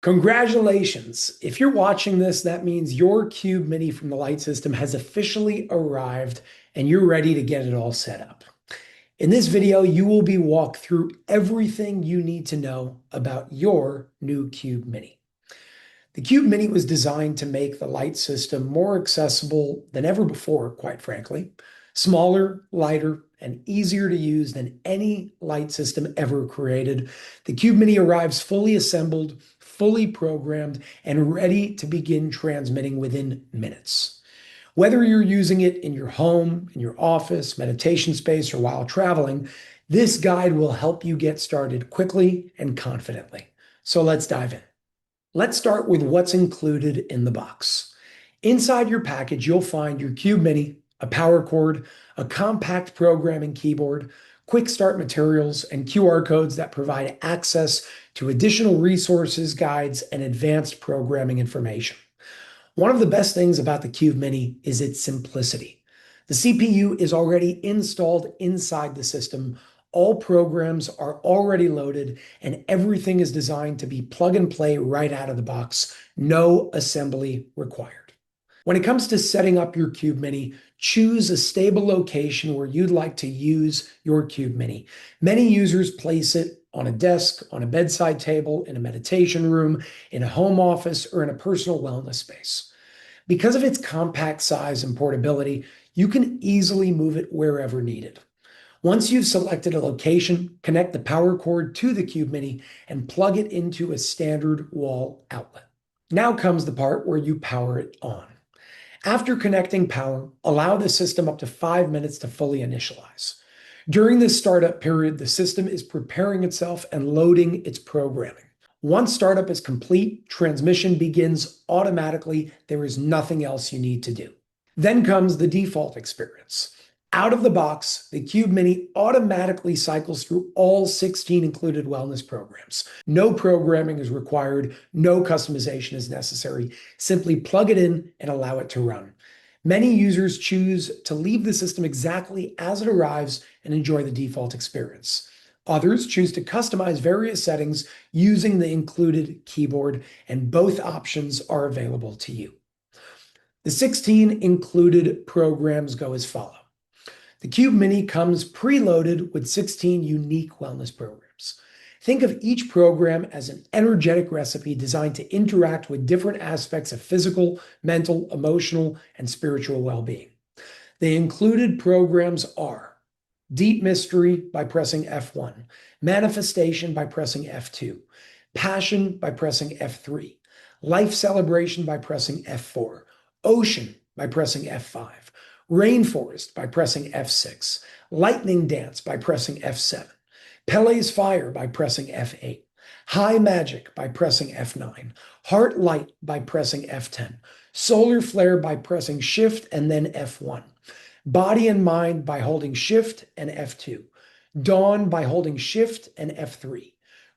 Congratulations. If you're watching this, that means your Cube Mini from the Light System has officially arrived and you're ready to get it all set up. In this video, you will be walked through everything you need to know about your new Cube Mini. The Cube Mini was designed to make the Light System more accessible than ever before, quite frankly. Smaller, lighter, and easier to use than any light system ever created. The Cube Mini arrives fully assembled, fully programmed, and ready to begin transmitting within minutes. Whether you're using it in your home, in your office, meditation space, or while traveling, this guide will help you get started quickly and confidently. So let's dive in. Let's start with what's included in the box. Inside your package, you'll find your Cube Mini, a power cord, a compact programming keyboard, quick start materials, and QR codes that provide access to additional resources, guides, and advanced programming information. One of the best things about the Cube Mini is its simplicity. The CPU is already installed inside the system. All programs are already loaded, and everything is designed to be plug and play right out of the box. No assembly required. When it comes to setting up your Cube Mini, choose a stable location where you'd like to use your Cube Mini. Many users place it on a desk, on a bedside table, in a meditation room, in a home office, or in a personal wellness space. Because of its compact size and portability, you can easily move it wherever needed. Once you've selected a location, connect the power cord to the Cube Mini and plug it into a standard wall outlet. Now comes the part where you power it on. After connecting power, allow the system up to 5 minutes to fully initialize. During this startup period, the system is preparing itself and loading its programming. Once startup is complete, transmission begins automatically. There is nothing else you need to do. Then comes the default experience. Out of the box, the Cube Mini automatically cycles through all 16 included wellness programs. No programming is required, no customization is necessary. Simply plug it in and allow it to run. Many users choose to leave the system exactly as it arrives and enjoy the default experience. Others choose to customize various settings using the included keyboard, and both options are available to you. The 16 included programs go as follows. The Cube Mini comes preloaded with 16 unique wellness programs. Think of each program as an energetic recipe designed to interact with different aspects of physical, mental, emotional, and spiritual well-being. The included programs are Deep Mystery by pressing F1, Manifestation by pressing F2, Passion by pressing F3, Life Celebration by pressing F4, Ocean by pressing F5, Rainforest by pressing F6, Lightning Dance by pressing F7, Pele's Fire by pressing F8, High Magic by pressing F9, Heart Light by pressing F10, Solar Flare by pressing Shift and then F1, Body and Mind by holding Shift and F2, Dawn by holding Shift and F3,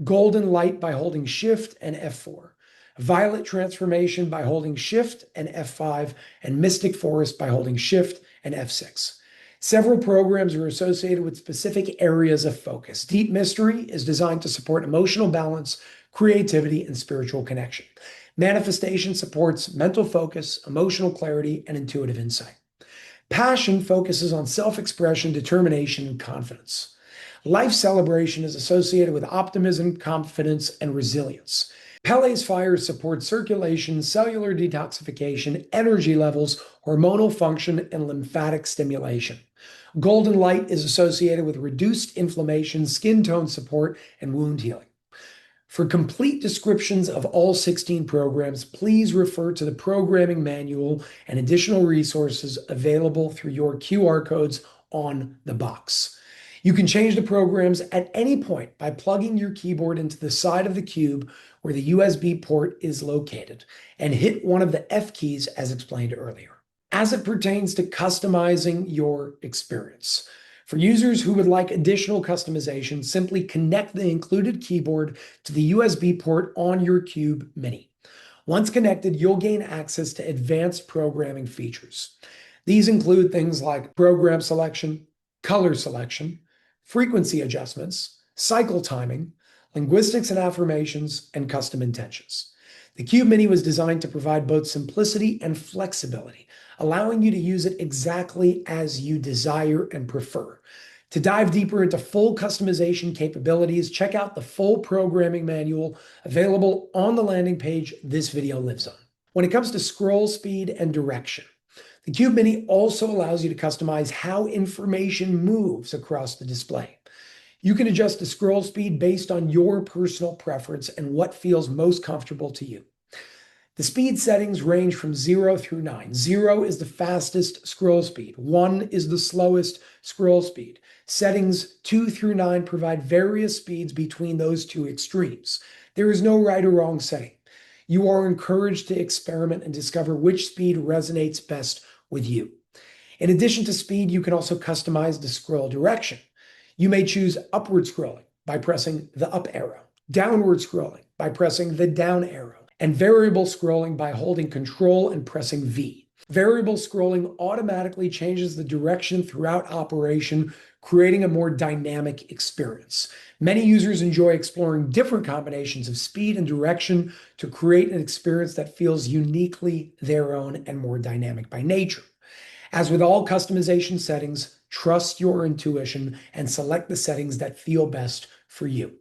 Golden Light by holding Shift and F4, Violet Transformation by holding Shift and F5, and Mystic Forest by holding Shift and F6. Several programs are associated with specific areas of focus. Deep Mystery is designed to support emotional balance, creativity, and spiritual connection. Manifestation supports mental focus, emotional clarity, and intuitive insight. Passion focuses on self-expression, determination, and confidence. Life Celebration is associated with optimism, confidence, and resilience. Pele's Fire supports circulation, cellular detoxification, energy levels, hormonal function, and lymphatic stimulation. Golden Light is associated with reduced inflammation, skin tone support, and wound healing. For complete descriptions of all 16 programs, please refer to the programming manual and additional resources available through your QR codes on the box. You can change the programs at any point by plugging your keyboard into the side of the cube where the USB port is located and hit one of the F keys as explained earlier. As it pertains to customizing your experience, for users who would like additional customization, simply connect the included keyboard to the USB port on your Cube Mini. Once connected, you'll gain access to advanced programming features. These include things like program selection, color selection, frequency adjustments, cycle timing, linguistics and affirmations, and custom intentions. The Cube Mini was designed to provide both simplicity and flexibility, allowing you to use it exactly as you desire and prefer. To dive deeper into full customization capabilities, check out the full programming manual available on the landing page this video lives on. When it comes to scroll speed and direction, the Cube Mini also allows you to customize how information moves across the display. You can adjust the scroll speed based on your personal preference and what feels most comfortable to you. The speed settings range from 0 through 9. 0 is the fastest scroll speed. 1 is the slowest scroll speed. Settings 2 through 9 provide various speeds between those two extremes. There is no right or wrong setting. You are encouraged to experiment and discover which speed resonates best with you. In addition to speed, you can also customize the scroll direction. You may choose upward scrolling by pressing the up arrow, downward scrolling by pressing the down arrow, and variable scrolling by holding Control and pressing V. Variable scrolling automatically changes the direction throughout operation, creating a more dynamic experience. Many users enjoy exploring different combinations of speed and direction to create an experience that feels uniquely their own and more dynamic by nature. As with all customization settings, trust your intuition and select the settings that feel best for you.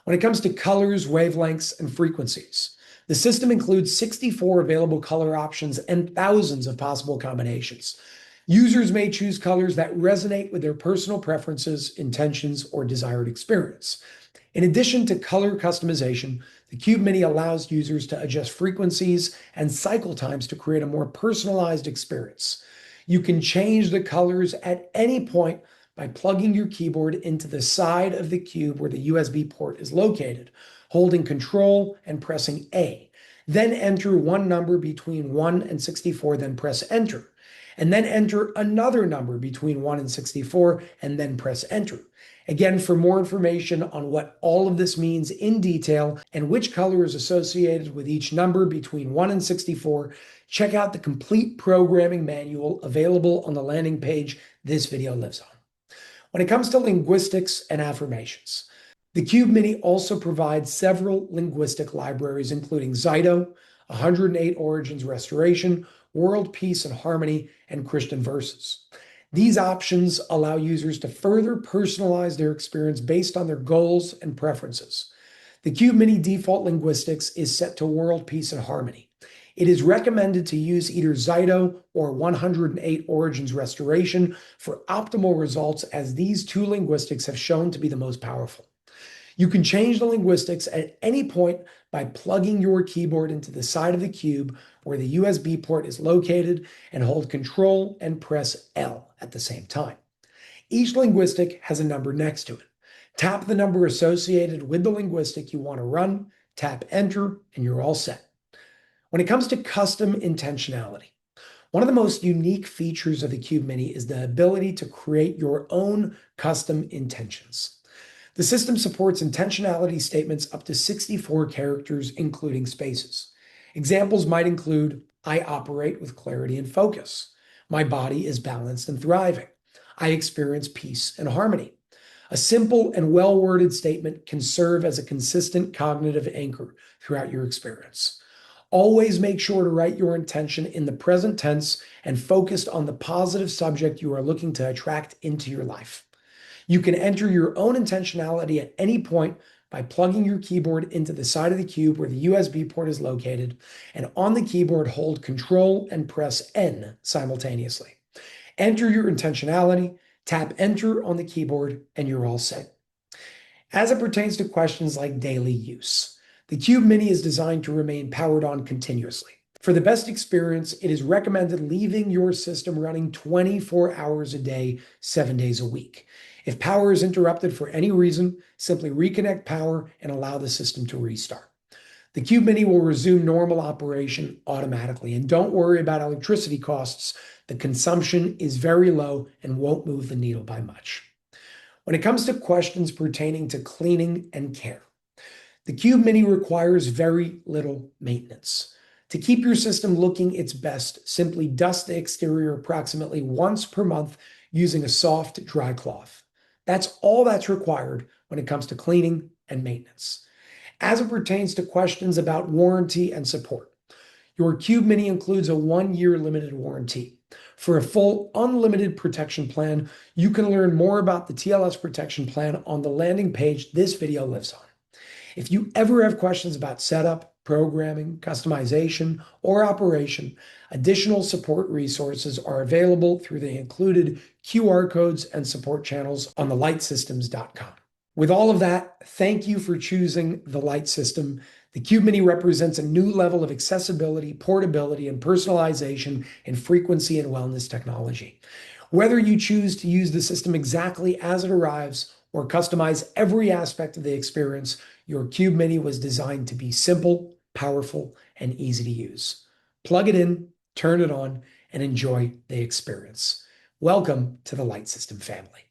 When it comes to colors, wavelengths, and frequencies, the system includes 64 available color options and thousands of possible combinations. Users may choose colors that resonate with their personal preferences, intentions, or desired experience. In addition to color customization, the Cube Mini allows users to adjust frequencies and cycle times to create a more personalized experience. You can change the colors at any point by plugging your keyboard into the side of the cube where the USB port is located, holding Control and pressing A. Then enter one number between 1 and 64, then press Enter. And then enter another number between 1 and 64, and then press Enter. Again, for more information on what all of this means in detail and which color is associated with each number between 1 and 64, check out the complete programming manual available on the landing page this video lives on. When it comes to linguistics and affirmations, the Cube Mini also provides several linguistic libraries, including Zyto, 108 Origins Restoration, World Peace and Harmony, and Christian Verses. These options allow users to further personalize their experience based on their goals and preferences. The Cube Mini default linguistics is set to World Peace and Harmony. It is recommended to use either Zyto or 108 Origins Restoration for optimal results, as these two linguistics have shown to be the most powerful. You can change the linguistics at any point by plugging your keyboard into the side of the cube where the USB port is located and hold Control and press L at the same time. Each linguistic has a number next to it. Tap the number associated with the linguistic you want to run, tap Enter, and you're all set. When it comes to custom intentionality, one of the most unique features of the Cube Mini is the ability to create your own custom intentions. The system supports intentionality statements up to 64 characters, including spaces. Examples might include, I operate with clarity and focus. My body is balanced and thriving. I experience peace and harmony. A simple and well-worded statement can serve as a consistent cognitive anchor throughout your experience. Always make sure to write your intention in the present tense and focused on the positive subject you are looking to attract into your life. You can enter your own intentionality at any point by plugging your keyboard into the side of the cube where the USB port is located, and on the keyboard hold Control and press N simultaneously. Enter your intentionality, tap Enter on the keyboard, and you're all set. As it pertains to questions like daily use, the Cube Mini is designed to remain powered on continuously. For the best experience, it is recommended leaving your system running 24 hours a day, 7 days a week. If power is interrupted for any reason, simply reconnect power and allow the system to restart. The Cube Mini will resume normal operation automatically, and don't worry about electricity costs. The consumption is very low and won't move the needle by much. When it comes to questions pertaining to cleaning and care, the Cube Mini requires very little maintenance. To keep your system looking its best, simply dust the exterior approximately once per month using a soft, dry cloth. That's all that's required when it comes to cleaning and maintenance. As it pertains to questions about warranty and support, your Cube Mini includes a 1-year limited warranty. For a full unlimited protection plan, you can learn more about the TLS protection plan on the landing page this video lives on. If you ever have questions about setup, programming, customization, or operation, additional support resources are available through the included QR codes and support channels on thelightsystems.com. With all of that, thank you for choosing the Light System. The Cube Mini represents a new level of accessibility, portability, and personalization in frequency and wellness technology. Whether you choose to use the system exactly as it arrives or customize every aspect of the experience, your Cube Mini was designed to be simple, powerful, and easy to use. Plug it in, turn it on, and enjoy the experience. Welcome to the Light System family.